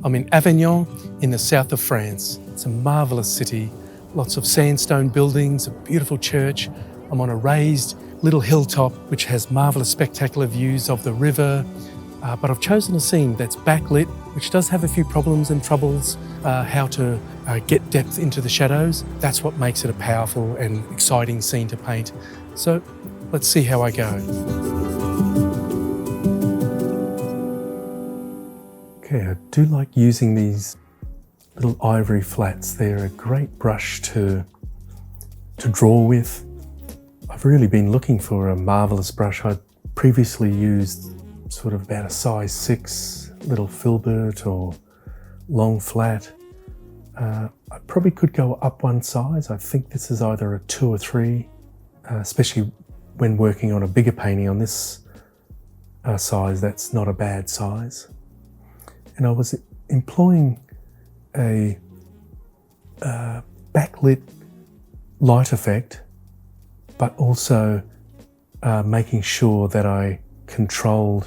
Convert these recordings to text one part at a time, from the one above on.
I'm in Avignon in the south of France. It's a marvellous city, lots of sandstone buildings, a beautiful church. I'm on a raised little hilltop which has marvellous spectacular views of the river, but I've chosen a scene that's backlit, which does have a few problems and troubles, how to get depth into the shadows. That's what makes it a powerful and exciting scene to paint. So let's see how I go. Okay, I do like using these little ivory flats. They're a great brush to draw with. I've really been looking for a marvellous brush. I'd previously used sort of about a size 6 little filbert or long flat. I probably could go up one size. I think this is either a 2 or 3, especially when working on a bigger painting on this size. That's not a bad size. And I was employing a backlit light effect, but also making sure that I controlled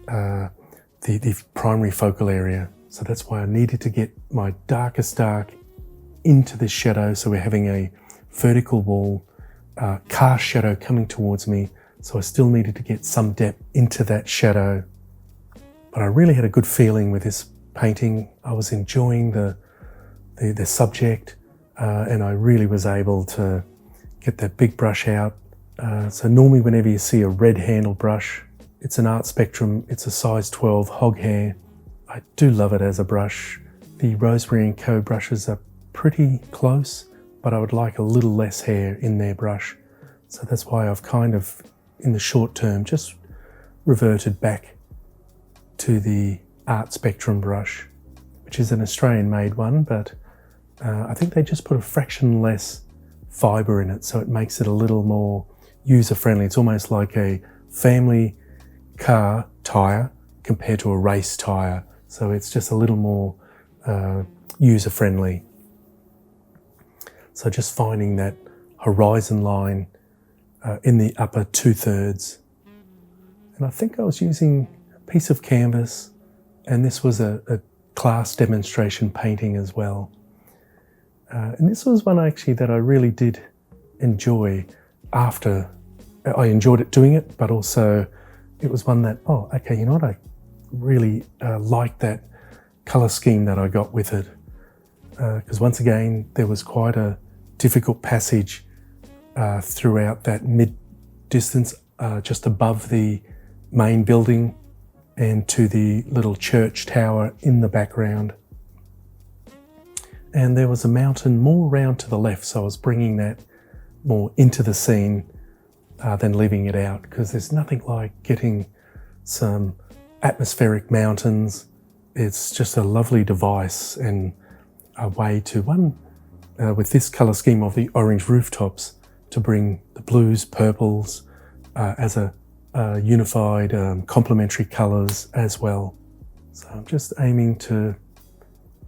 the primary focal area. So that's why I needed to get my darkest dark into this shadow. So we're having a vertical wall, cast shadow coming towards me. So I still needed to get some depth into that shadow. But I really had a good feeling with this painting. I was enjoying the subject, and I really was able to get that big brush out. So normally whenever you see a red handle brush, it's an Art Spectrum, it's a size 12 hog hair. I do love it as a brush. The Rosemary & Co brushes are pretty close, but I would like a little less hair in their brush. So that's why I've kind of, in the short term, just reverted back to the Art Spectrum brush, which is an Australian-made one, but I think they just put a fraction less fibre in it, so it makes it a little more user-friendly. It's almost like a family car tyre compared to a race tyre, so it's just a little more user-friendly. So just finding that horizon line in the upper 2/3. And I think I was using piece of canvas, and this was a class demonstration painting as well. And this was one actually that I really did enjoy after. I enjoyed it doing it, but also it was one that, oh, okay, you know what, I really liked that colour scheme that I got with it. Because once again, there was quite a difficult passage throughout that mid-distance, just above the main building, and to the little church tower in the background. And there was a mountain more round to the left, so I was bringing that more into the scene than leaving it out, because there's nothing like getting some atmospheric mountains. It's just a lovely device and a way to, with this colour scheme of the orange rooftops, to bring the blues, purples as a unified complementary colours as well. So I'm just aiming to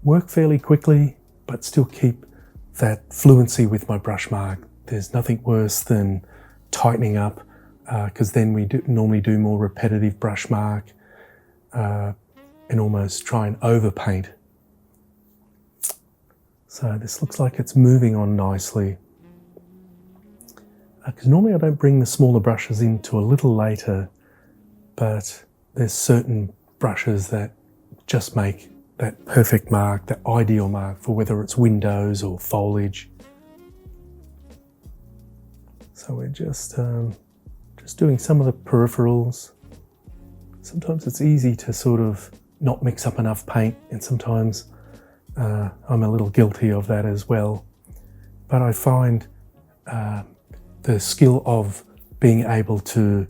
work fairly quickly, but still keep that fluency with my brush mark. There's nothing worse than tightening up, because then we normally do more repetitive brush mark and almost try and overpaint. So this looks like it's moving on nicely. Because normally I don't bring the smaller brushes in till a little later, but there's certain brushes that just make that perfect mark, that ideal mark for whether it's windows or foliage. So we're just doing some of the peripherals. Sometimes it's easy to sort of not mix up enough paint, and sometimes I'm a little guilty of that as well. But I find the skill of being able to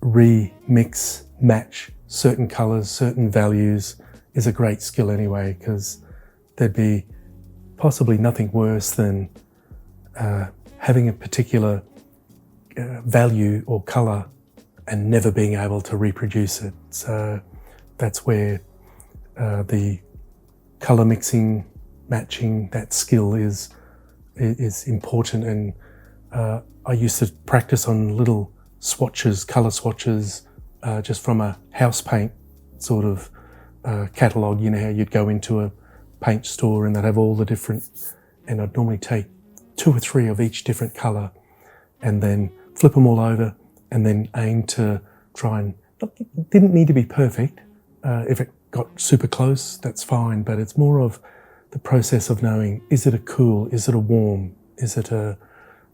remix, match certain colours, certain values is a great skill anyway, because there'd be possibly nothing worse than having a particular value or colour and never being able to reproduce it. So that's where the colour mixing, matching, that skill is important. And I used to practice on little swatches, colour swatches, just from a house paint sort of catalogue. You know how you'd go into a paint store and they'd have all the different, and I'd normally take 2 or 3 of each different colour and then flip them all over and then aim to try and, it didn't need to be perfect. If it got super close, that's fine, but it's more of the process of knowing, is it a cool, is it a warm, is it a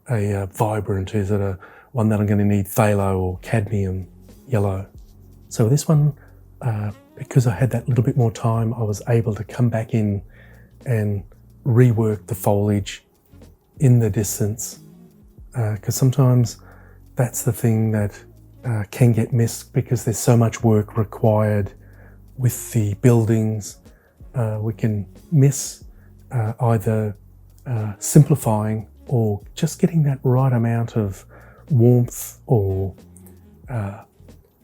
vibrant, is it a one that I'm going to need phthalo or cadmium yellow. So this one, because I had that little bit more time, I was able to come back in and rework the foliage in the distance, because sometimes that's the thing that can get missed because there's so much work required with the buildings. We can miss either simplifying or just getting that right amount of warmth or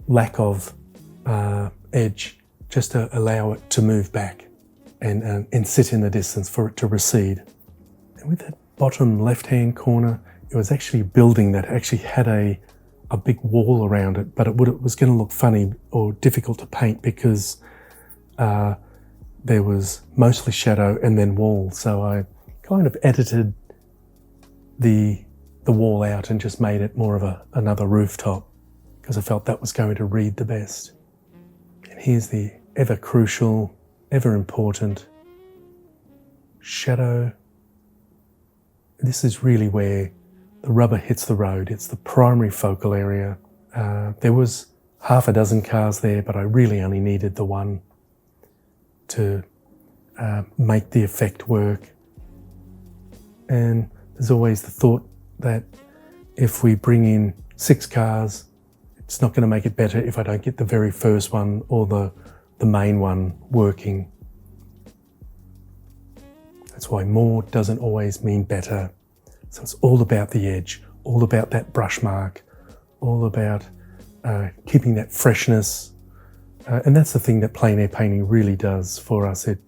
lack of edge, just to allow it to move back and sit in the distance for it to recede. And with that bottom left-hand corner, it was actually a building that actually had a big wall around it, but it was going to look funny or difficult to paint because there was mostly shadow and then wall. So I kind of edited the wall out and just made it more of another rooftop because I felt that was going to read the best. And here's the ever crucial, ever important shadow. This is really where the rubber hits the road. It's the primary focal area. There was half a dozen cars there, but I really only needed the one to make the effect work. And there's always the thought that if we bring in 6 cars, it's not going to make it better if I don't get the very first one or the main one working. That's why more doesn't always mean better. So it's all about the edge, all about that brush mark, all about keeping that freshness. And that's the thing that plein air painting really does for us. It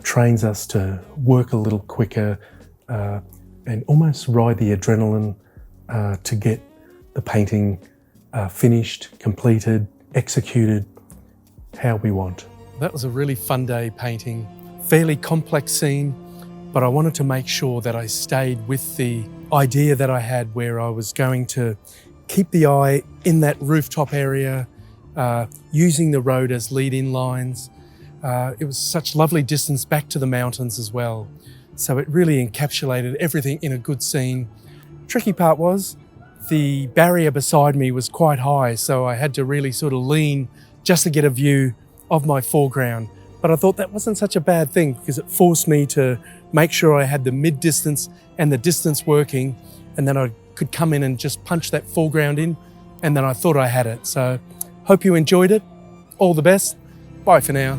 trains us to work a little quicker and almost ride the adrenaline to get the painting finished, completed, executed how we want. That was a really fun day painting. Fairly complex scene, but I wanted to make sure that I stayed with the idea that I had where I was going to keep the eye in that rooftop area, using the road as lead-in lines. It was such lovely distance back to the mountains as well. So it really encapsulated everything in a good scene. Tricky part was the barrier beside me was quite high, so I had to really sort of lean just to get a view of my foreground. But I thought that wasn't such a bad thing because it forced me to make sure I had the mid-distance and the distance working, and then I could come in and just punch that foreground in, and then I thought I had it. So hope you enjoyed it. All the best. Bye for now.